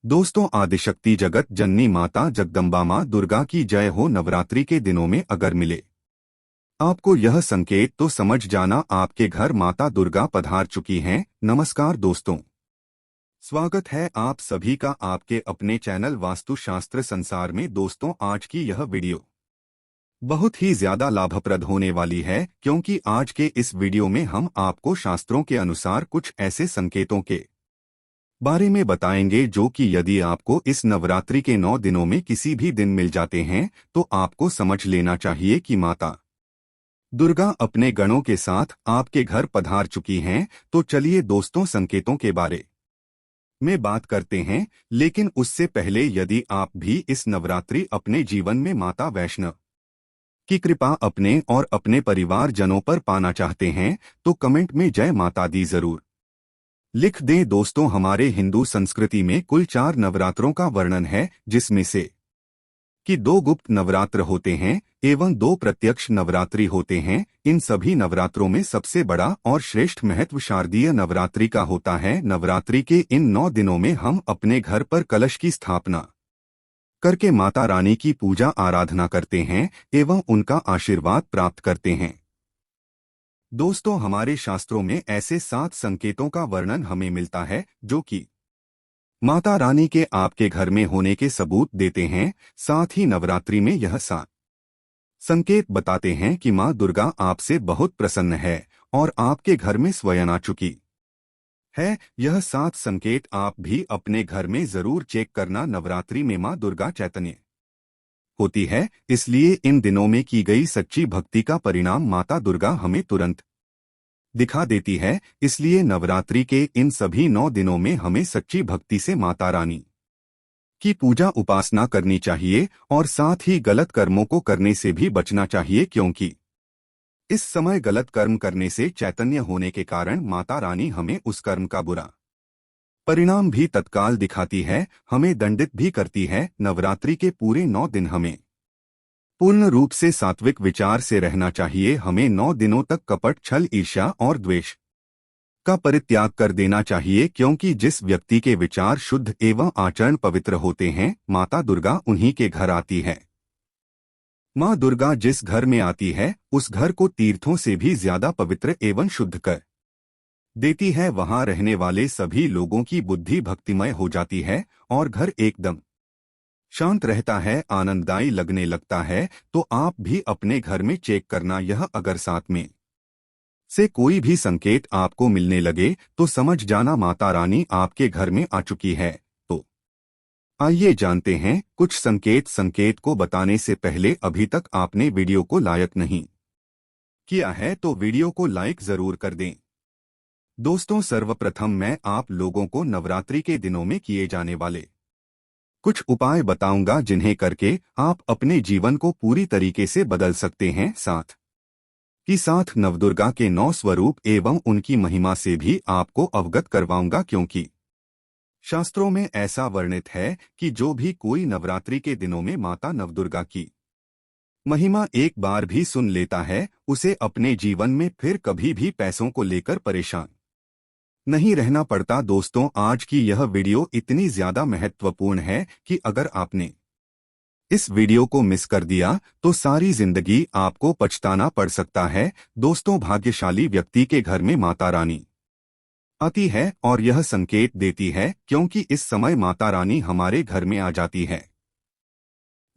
दोस्तों, आदिशक्ति जगत जननी माता जगदम्बा माँ दुर्गा की जय हो। नवरात्रि के दिनों में अगर मिले आपको यह संकेत तो समझ जाना आपके घर माता दुर्गा पधार चुकी हैं। नमस्कार दोस्तों, स्वागत है आप सभी का आपके अपने चैनल वास्तुशास्त्र संसार में। दोस्तों, आज की यह वीडियो बहुत ही ज्यादा लाभप्रद होने वाली है, क्योंकि आज के इस वीडियो में हम आपको शास्त्रों के अनुसार कुछ ऐसे संकेतों के बारे में बताएंगे जो कि यदि आपको इस नवरात्रि के 9 दिनों में किसी भी दिन मिल जाते हैं तो आपको समझ लेना चाहिए कि माता दुर्गा अपने गणों के साथ आपके घर पधार चुकी हैं। तो चलिए दोस्तों, संकेतों के बारे में बात करते हैं। लेकिन उससे पहले यदि आप भी इस नवरात्रि अपने जीवन में माता वैष्णव की कृपा अपने और अपने परिवार जनों पर पाना चाहते हैं तो कमेंट में जय माता दी जरूर लिख दें। दोस्तों, हमारे हिंदू संस्कृति में कुल 4 नवरात्रों का वर्णन है, जिसमें से कि 2 गुप्त नवरात्र होते हैं एवं 2 प्रत्यक्ष नवरात्रि होते हैं। इन सभी नवरात्रों में सबसे बड़ा और श्रेष्ठ महत्व शारदीय नवरात्रि का होता है। नवरात्रि के इन 9 दिनों में हम अपने घर पर कलश की स्थापना करके माता रानी की पूजा आराधना करते हैं एवं उनका आशीर्वाद प्राप्त करते हैं। दोस्तों, हमारे शास्त्रों में ऐसे 7 संकेतों का वर्णन हमें मिलता है जो कि माता रानी के आपके घर में होने के सबूत देते हैं। साथ ही नवरात्रि में यह 7 संकेत बताते हैं कि मां दुर्गा आपसे बहुत प्रसन्न है और आपके घर में स्वयं आ चुकी है। यह 7 संकेत आप भी अपने घर में जरूर चेक करना। नवरात्रि में मां दुर्गा चैतन्य होती है, इसलिए इन दिनों में की गई सच्ची भक्ति का परिणाम माता दुर्गा हमें तुरंत दिखा देती है। इसलिए नवरात्रि के इन सभी 9 दिनों में हमें सच्ची भक्ति से माता रानी की पूजा उपासना करनी चाहिए और साथ ही गलत कर्मों को करने से भी बचना चाहिए, क्योंकि इस समय गलत कर्म करने से चैतन्य होने के कारण माता रानी हमें उस कर्म का बुरा परिणाम भी तत्काल दिखाती है, हमें दंडित भी करती है। नवरात्रि के पूरे 9 दिन हमें पूर्ण रूप से सात्विक विचार से रहना चाहिए। हमें 9 दिनों तक कपट, छल, ईर्ष्या और द्वेष का परित्याग कर देना चाहिए, क्योंकि जिस व्यक्ति के विचार शुद्ध एवं आचरण पवित्र होते हैं, माता दुर्गा उन्हीं के घर आती है। माँ दुर्गा जिस घर में आती है उस घर को तीर्थों से भी ज्यादा पवित्र एवं शुद्ध कर देती है। वहां रहने वाले सभी लोगों की बुद्धि भक्तिमय हो जाती है और घर एकदम शांत रहता है, आनंददायी लगने लगता है। तो आप भी अपने घर में चेक करना। यह अगर साथ में से कोई भी संकेत आपको मिलने लगे तो समझ जाना माता रानी आपके घर में आ चुकी है। तो आइए जानते हैं कुछ संकेत। संकेत को बताने से पहले अभी तक आपने वीडियो को लाइक नहीं किया है तो वीडियो को लाइक जरूर कर दें। दोस्तों, सर्वप्रथम मैं आप लोगों को नवरात्रि के दिनों में किए जाने वाले कुछ उपाय बताऊंगा, जिन्हें करके आप अपने जीवन को पूरी तरीके से बदल सकते हैं। साथ नवदुर्गा के 9 स्वरूप एवं उनकी महिमा से भी आपको अवगत करवाऊंगा, क्योंकि शास्त्रों में ऐसा वर्णित है कि जो भी कोई नवरात्रि के दिनों में माता नवदुर्गा की महिमा एक बार भी सुन लेता है, उसे अपने जीवन में फिर कभी भी पैसों को लेकर परेशान नहीं रहना पड़ता। दोस्तों, आज की यह वीडियो इतनी ज्यादा महत्वपूर्ण है कि अगर आपने इस वीडियो को मिस कर दिया तो सारी जिंदगी आपको पछताना पड़ सकता है। दोस्तों, भाग्यशाली व्यक्ति के घर में माता रानी आती है और यह संकेत देती है, क्योंकि इस समय माता रानी हमारे घर में आ जाती है।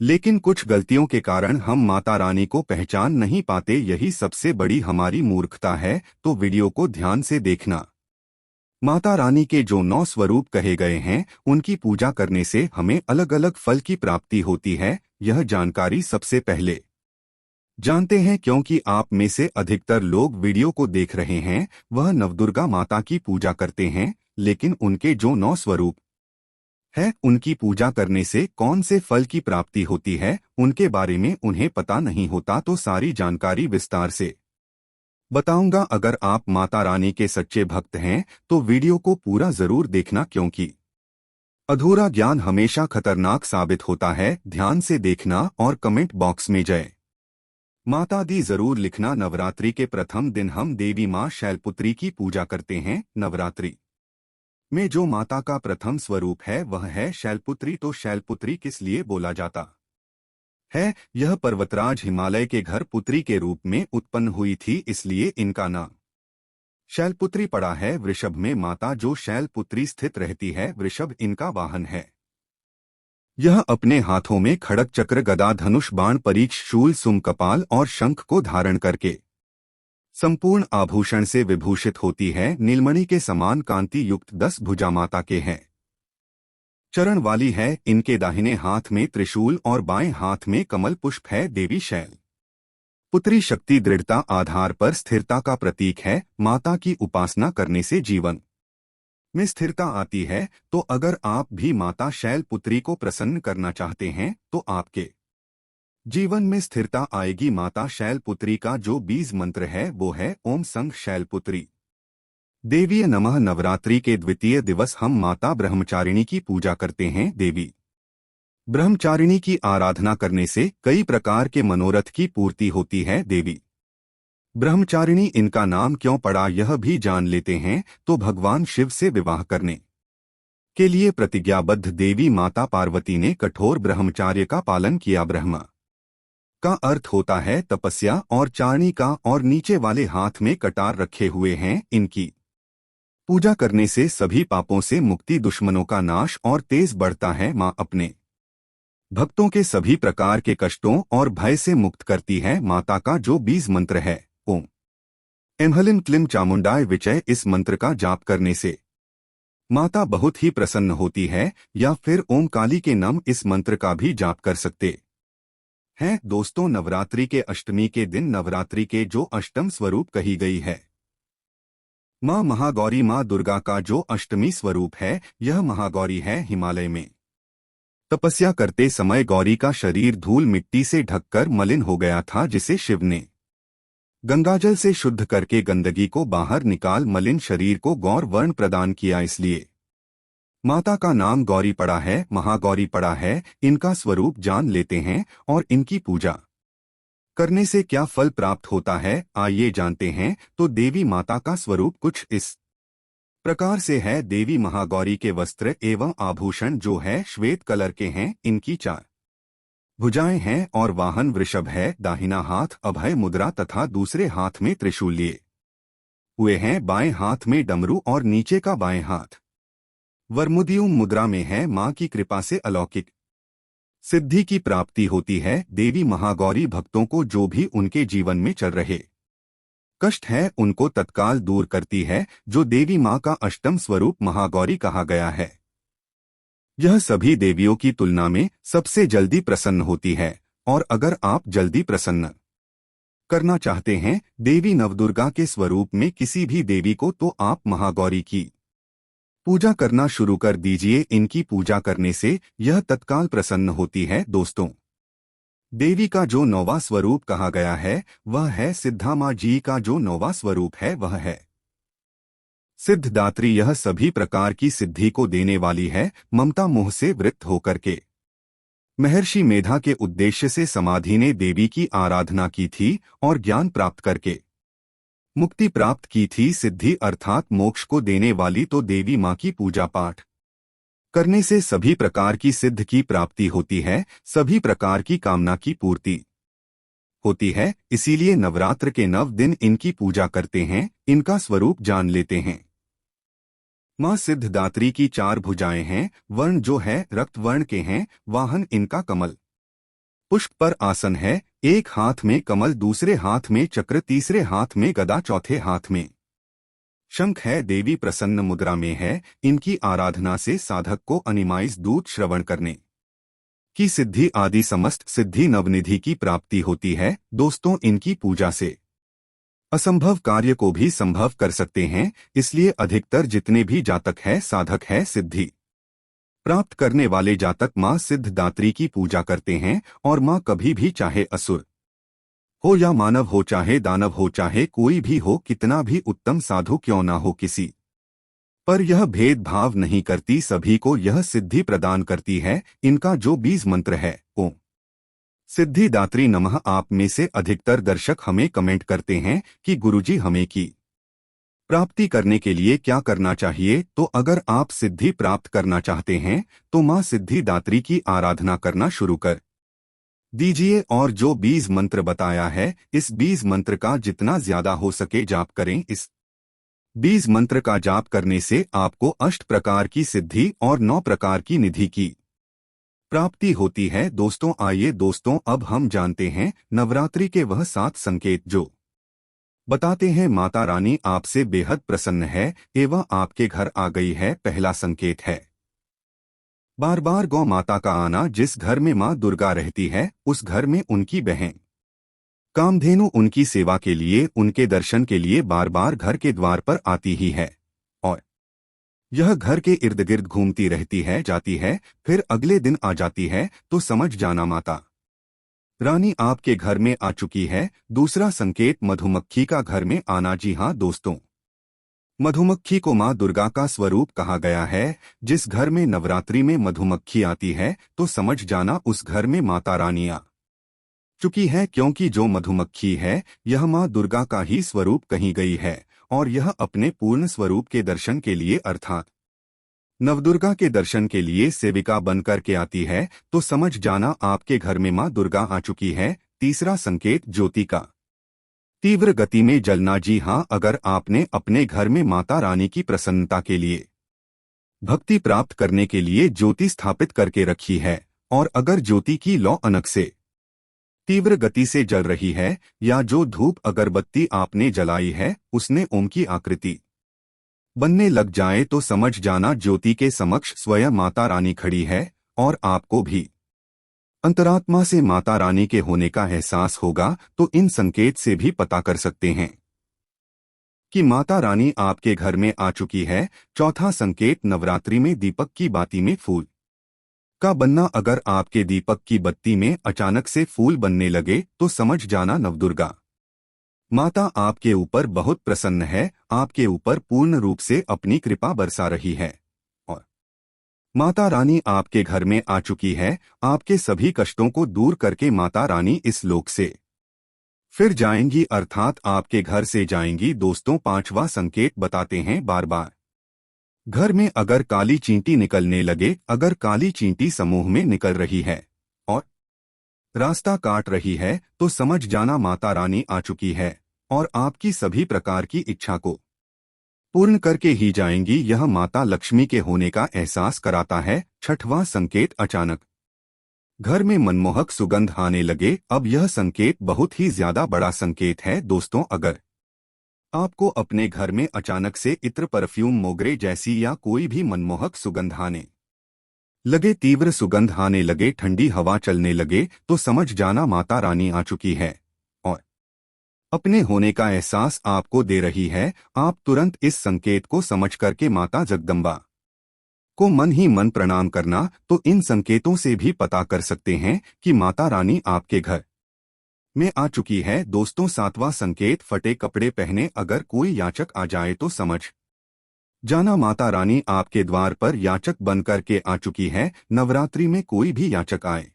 लेकिन कुछ गलतियों के कारण हम माता रानी को पहचान नहीं पाते, यही सबसे बड़ी हमारी मूर्खता है। तो वीडियो को ध्यान से देखना। माता रानी के जो 9 स्वरूप कहे गए हैं, उनकी पूजा करने से हमें अलग अलग फल की प्राप्ति होती है। यह जानकारी सबसे पहले जानते हैं, क्योंकि आप में से अधिकतर लोग वीडियो को देख रहे हैं वह नवदुर्गा माता की पूजा करते हैं, लेकिन उनके जो 9 स्वरूप है उनकी पूजा करने से कौन से फल की प्राप्ति होती है उनके बारे में उन्हें पता नहीं होता। तो सारी जानकारी विस्तार से बताऊंगा। अगर आप माता रानी के सच्चे भक्त हैं तो वीडियो को पूरा जरूर देखना, क्योंकि अधूरा ज्ञान हमेशा खतरनाक साबित होता है। ध्यान से देखना और कमेंट बॉक्स में जय माता दी जरूर लिखना। नवरात्रि के प्रथम दिन हम देवी मां शैलपुत्री की पूजा करते हैं। नवरात्रि में जो माता का प्रथम स्वरूप है वह है शैलपुत्री। तो शैलपुत्री किस लिए बोला जाता है? यह पर्वतराज हिमालय के घर पुत्री के रूप में उत्पन्न हुई थी, इसलिए इनका नाम शैलपुत्री पड़ा है। वृषभ में माता जो शैलपुत्री स्थित रहती है, वृषभ इनका वाहन है। यह अपने हाथों में खड़ग, चक्र, गदा, धनुष, बाण, परीक्ष, शूल, सुम, कपाल और शंख को धारण करके संपूर्ण आभूषण से विभूषित होती है। नीलमणि के समान कांति युक्त 10 भुजा माता के हैं। चरण वाली है। इनके दाहिने हाथ में त्रिशूल और बाएं हाथ में कमल पुष्प है। देवी शैल पुत्री शक्ति, दृढ़ता, आधार पर स्थिरता का प्रतीक है। माता की उपासना करने से जीवन में स्थिरता आती है। तो अगर आप भी माता शैलपुत्री को प्रसन्न करना चाहते हैं तो आपके जीवन में स्थिरता आएगी। माता शैलपुत्री का जो बीज मंत्र है वो है ओम संघ शैलपुत्री देवीय नमः। नवरात्रि के द्वितीय दिवस हम माता ब्रह्मचारिणी की पूजा करते हैं। देवी ब्रह्मचारिणी की आराधना करने से कई प्रकार के मनोरथ की पूर्ति होती है। देवी ब्रह्मचारिणी इनका नाम क्यों पड़ा यह भी जान लेते हैं। तो भगवान शिव से विवाह करने के लिए प्रतिज्ञाबद्ध देवी माता पार्वती ने कठोर ब्रह्मचार्य का पालन किया। ब्रह्म का अर्थ होता है तपस्या और चारणी का, और नीचे वाले हाथ में कटार रखे हुए हैं। इनकी पूजा करने से सभी पापों से मुक्ति, दुश्मनों का नाश और तेज बढ़ता है। माँ अपने भक्तों के सभी प्रकार के कष्टों और भय से मुक्त करती है। माता का जो बीज मंत्र है ओम ऐं ह्लीं क्लीं चामुंडाय विचय, इस मंत्र का जाप करने से माता बहुत ही प्रसन्न होती है। या फिर ओम काली के नम, इस मंत्र का भी जाप कर सकते हैं। दोस्तों, नवरात्रि के अष्टमी के दिन नवरात्रि के जो अष्टम स्वरूप कही गई है माँ महागौरी, माँ दुर्गा का जो अष्टमी स्वरूप है यह महागौरी है। हिमालय में तपस्या करते समय गौरी का शरीर धूल मिट्टी से ढककर मलिन हो गया था, जिसे शिव ने गंगाजल से शुद्ध करके गंदगी को बाहर निकाल मलिन शरीर को गौर वर्ण प्रदान किया। इसलिए माता का नाम गौरी पड़ा है, महागौरी पड़ा है। इनका स्वरूप जान लेते हैं और इनकी पूजा करने से क्या फल प्राप्त होता है आइए जानते हैं। तो देवी माता का स्वरूप कुछ इस प्रकार से है। देवी महागौरी के वस्त्र एवं आभूषण जो है श्वेत कलर के हैं। इनकी 4 भुजाएं हैं और वाहन वृषभ है। दाहिना हाथ अभय मुद्रा तथा दूसरे हाथ में त्रिशूल लिए हुए हैं। बाएं हाथ में डमरू और नीचे का बाएं हाथ वरमुदियुम मुद्रा में है। मां की कृपा से अलौकिक सिद्धि की प्राप्ति होती है। देवी महागौरी भक्तों को जो भी उनके जीवन में चल रहे कष्ट है उनको तत्काल दूर करती है। जो देवी मां का अष्टम स्वरूप महागौरी कहा गया है, यह सभी देवियों की तुलना में सबसे जल्दी प्रसन्न होती है। और अगर आप जल्दी प्रसन्न करना चाहते हैं देवी नवदुर्गा के स्वरूप में किसी भी देवी को, तो आप महागौरी की पूजा करना शुरू कर दीजिए। इनकी पूजा करने से यह तत्काल प्रसन्न होती है। दोस्तों, देवी का जो 9वां स्वरूप कहा गया है वह है सिद्धा। माँ जी का जो 9वां स्वरूप है वह है सिद्धदात्री। यह सभी प्रकार की सिद्धि को देने वाली है। ममता मोह से वृत्त होकर के महर्षि मेधा के उद्देश्य से समाधि ने देवी की आराधना की थी और ज्ञान प्राप्त करके मुक्ति प्राप्त की थी। सिद्धि अर्थात मोक्ष को देने वाली तो देवी माँ की पूजा पाठ करने से सभी प्रकार की सिद्ध की प्राप्ति होती है, सभी प्रकार की कामना की पूर्ति होती है। इसीलिए नवरात्र के 9 दिन इनकी पूजा करते हैं। इनका स्वरूप जान लेते हैं। मां सिद्धदात्री की 4 भुजाएं हैं। वर्ण जो है रक्त वर्ण के हैं। वाहन इनका कमल पुष्प पर आसन है। एक हाथ में कमल, दूसरे हाथ में चक्र, तीसरे हाथ में गदा, चौथे हाथ में शंख है। देवी प्रसन्न मुद्रा में है। इनकी आराधना से साधक को अनिमाइस दूत श्रवण करने की सिद्धि आदि समस्त सिद्धि नवनिधि की प्राप्ति होती है। दोस्तों, इनकी पूजा से असंभव कार्य को भी संभव कर सकते हैं। इसलिए अधिकतर जितने भी जातक है साधक है सिद्धि प्राप्त करने वाले जातक मां सिद्धदात्री की पूजा करते हैं। और मां कभी भी चाहे असुर हो या मानव हो, चाहे दानव हो, चाहे कोई भी हो, कितना भी उत्तम साधु क्यों ना हो, किसी पर यह भेदभाव नहीं करती। सभी को यह सिद्धि प्रदान करती है। इनका जो बीज मंत्र है ओम सिद्धिदात्री नमः। आप में से अधिकतर दर्शक हमें कमेंट करते हैं कि गुरुजी हमें की प्राप्ति करने के लिए क्या करना चाहिए? तो अगर आप सिद्धि प्राप्त करना चाहते हैं तो माँ सिद्धिदात्री की आराधना करना शुरू कर दीजिए और जो 20 मंत्र बताया है इस 20 मंत्र का जितना ज्यादा हो सके जाप करें। इस 20 मंत्र का जाप करने से आपको 8 प्रकार की सिद्धि और 9 प्रकार की निधि की प्राप्ति होती है। दोस्तों आइए दोस्तों अब हम जानते हैं नवरात्रि के वह 7 संकेत जो बताते हैं माता रानी आपसे बेहद प्रसन्न है एवं आपके घर आ गई है। पहला संकेत है बार बार गौ माता का आना। जिस घर में मां दुर्गा रहती है उस घर में उनकी बहन कामधेनु उनकी सेवा के लिए उनके दर्शन के लिए बार बार घर के द्वार पर आती ही है और यह घर के इर्द गिर्द घूमती रहती है जाती है फिर अगले दिन आ जाती है तो समझ जाना माता रानी आपके घर में आ चुकी है। दूसरा संकेत मधुमक्खी का घर में आना। जी हाँ दोस्तों, मधुमक्खी को मां दुर्गा का स्वरूप कहा गया है। जिस घर में नवरात्रि में मधुमक्खी आती है तो समझ जाना उस घर में माता रानी आ चुकी है, क्योंकि जो मधुमक्खी है यह मां दुर्गा का ही स्वरूप कही गई है और यह अपने पूर्ण स्वरूप के दर्शन के लिए अर्थात नवदुर्गा के दर्शन के लिए सेविका बनकर के आती है तो समझ जाना आपके घर में मां दुर्गा आ चुकी है। तीसरा संकेत ज्योति का तीव्र गति में जलना। जी हाँ, अगर आपने अपने घर में माता रानी की प्रसन्नता के लिए भक्ति प्राप्त करने के लिए ज्योति स्थापित करके रखी है और अगर ज्योति की लौ अनक से तीव्र गति से जल रही है या जो धूप अगरबत्ती आपने जलाई है उसने ओम की आकृति बनने लग जाए तो समझ जाना ज्योति के समक्ष स्वयं माता रानी खड़ी है और आपको भी अंतरात्मा से माता रानी के होने का एहसास होगा। तो इन संकेत से भी पता कर सकते हैं कि माता रानी आपके घर में आ चुकी है। चौथा संकेत नवरात्रि में दीपक की बाती में फूल का बनना। अगर आपके दीपक की बत्ती में अचानक से फूल बनने लगे तो समझ जाना नवदुर्गा माता आपके ऊपर बहुत प्रसन्न है, आपके ऊपर पूर्ण रूप से अपनी कृपा बरसा रही है और माता रानी आपके घर में आ चुकी है। आपके सभी कष्टों को दूर करके माता रानी इस लोक से फिर जाएंगी अर्थात आपके घर से जाएंगी। दोस्तों पांचवा संकेत बताते हैं बार बार घर में अगर काली चींटी निकलने लगे, अगर काली चींटी समूह में निकल रही है और रास्ता काट रही है तो समझ जाना माता रानी आ चुकी है और आपकी सभी प्रकार की इच्छा को पूर्ण करके ही जाएंगी। यह माता लक्ष्मी के होने का एहसास कराता है। छठवां संकेत अचानक घर में मनमोहक सुगंध आने लगे। अब यह संकेत बहुत ही ज्यादा बड़ा संकेत है। दोस्तों अगर आपको अपने घर में अचानक से इत्र परफ्यूम मोगरे जैसी या कोई भी मनमोहक सुगंध आने लगे, तीव्र सुगंध आने लगे, ठंडी हवा चलने लगे तो समझ जाना माता रानी आ चुकी है और अपने होने का एहसास आपको दे रही है। आप तुरंत इस संकेत को समझ करके माता जगदम्बा को मन ही मन प्रणाम करना। तो इन संकेतों से भी पता कर सकते हैं कि माता रानी आपके घर में आ चुकी है। दोस्तों सातवां संकेत फटे कपड़े पहने। अगर कोई याचक आ जाए तो समझ जाना माता रानी आपके द्वार पर याचक बन करके आ चुकी है। नवरात्रि में कोई भी याचक आए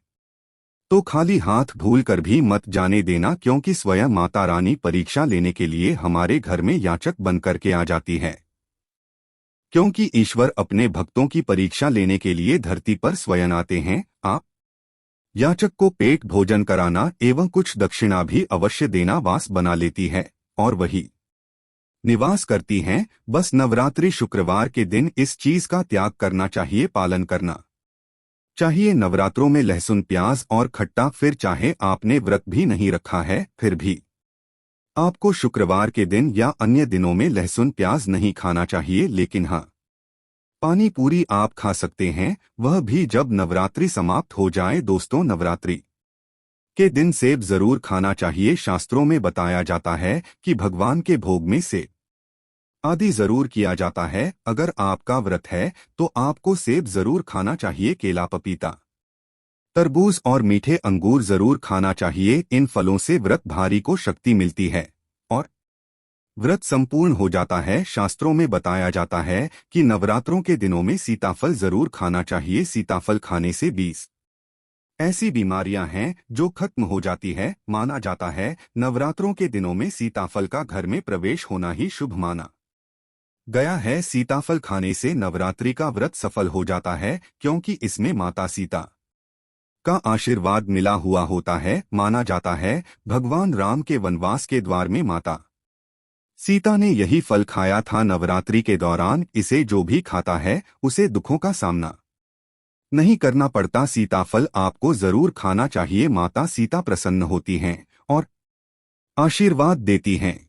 तो खाली हाथ भूल कर भी मत जाने देना, क्योंकि स्वयं माता रानी परीक्षा लेने के लिए हमारे घर में याचक बन करके आ जाती है, क्योंकि ईश्वर अपने भक्तों की परीक्षा लेने के लिए धरती पर स्वयं आते हैं। आप याचक को पेट भोजन कराना एवं कुछ दक्षिणा भी अवश्य देना वास बना लेती है और वही निवास करती हैं। बस नवरात्रि शुक्रवार के दिन इस चीज का त्याग करना चाहिए, पालन करना चाहिए। नवरात्रों में लहसुन प्याज और खट्टा, फिर चाहे आपने व्रत भी नहीं रखा है फिर भी आपको शुक्रवार के दिन या अन्य दिनों में लहसुन प्याज नहीं खाना चाहिए। लेकिन हाँ, पानी पूरी आप खा सकते हैं, वह भी जब नवरात्रि समाप्त हो जाए। दोस्तों नवरात्रि के दिन सेब जरूर खाना चाहिए। शास्त्रों में बताया जाता है कि भगवान के भोग में सेब आदि जरूर किया जाता है। अगर आपका व्रत है तो आपको सेब जरूर खाना चाहिए, केला पपीता तरबूज और मीठे अंगूर जरूर खाना चाहिए। इन फलों से व्रत भारी को शक्ति मिलती है और व्रत संपूर्ण हो जाता है। शास्त्रों में बताया जाता है कि नवरात्रों के दिनों में सीताफल जरूर खाना चाहिए। सीताफल खाने से 20 ऐसी बीमारियां हैं जो खत्म हो जाती है। माना जाता है नवरात्रों के दिनों में सीताफल का घर में प्रवेश होना ही शुभ माना गया है सीताफल खाने से नवरात्रि का व्रत सफल हो जाता है, क्योंकि इसमें माता सीता का आशीर्वाद मिला हुआ होता है। माना जाता है भगवान राम के वनवास के द्वार में माता सीता ने यही फल खाया था। नवरात्रि के दौरान इसे जो भी खाता है उसे दुखों का सामना नहीं करना पड़ता। सीताफल आपको जरूर खाना चाहिए। माता सीता प्रसन्न होती हैं और आशीर्वाद देती हैं।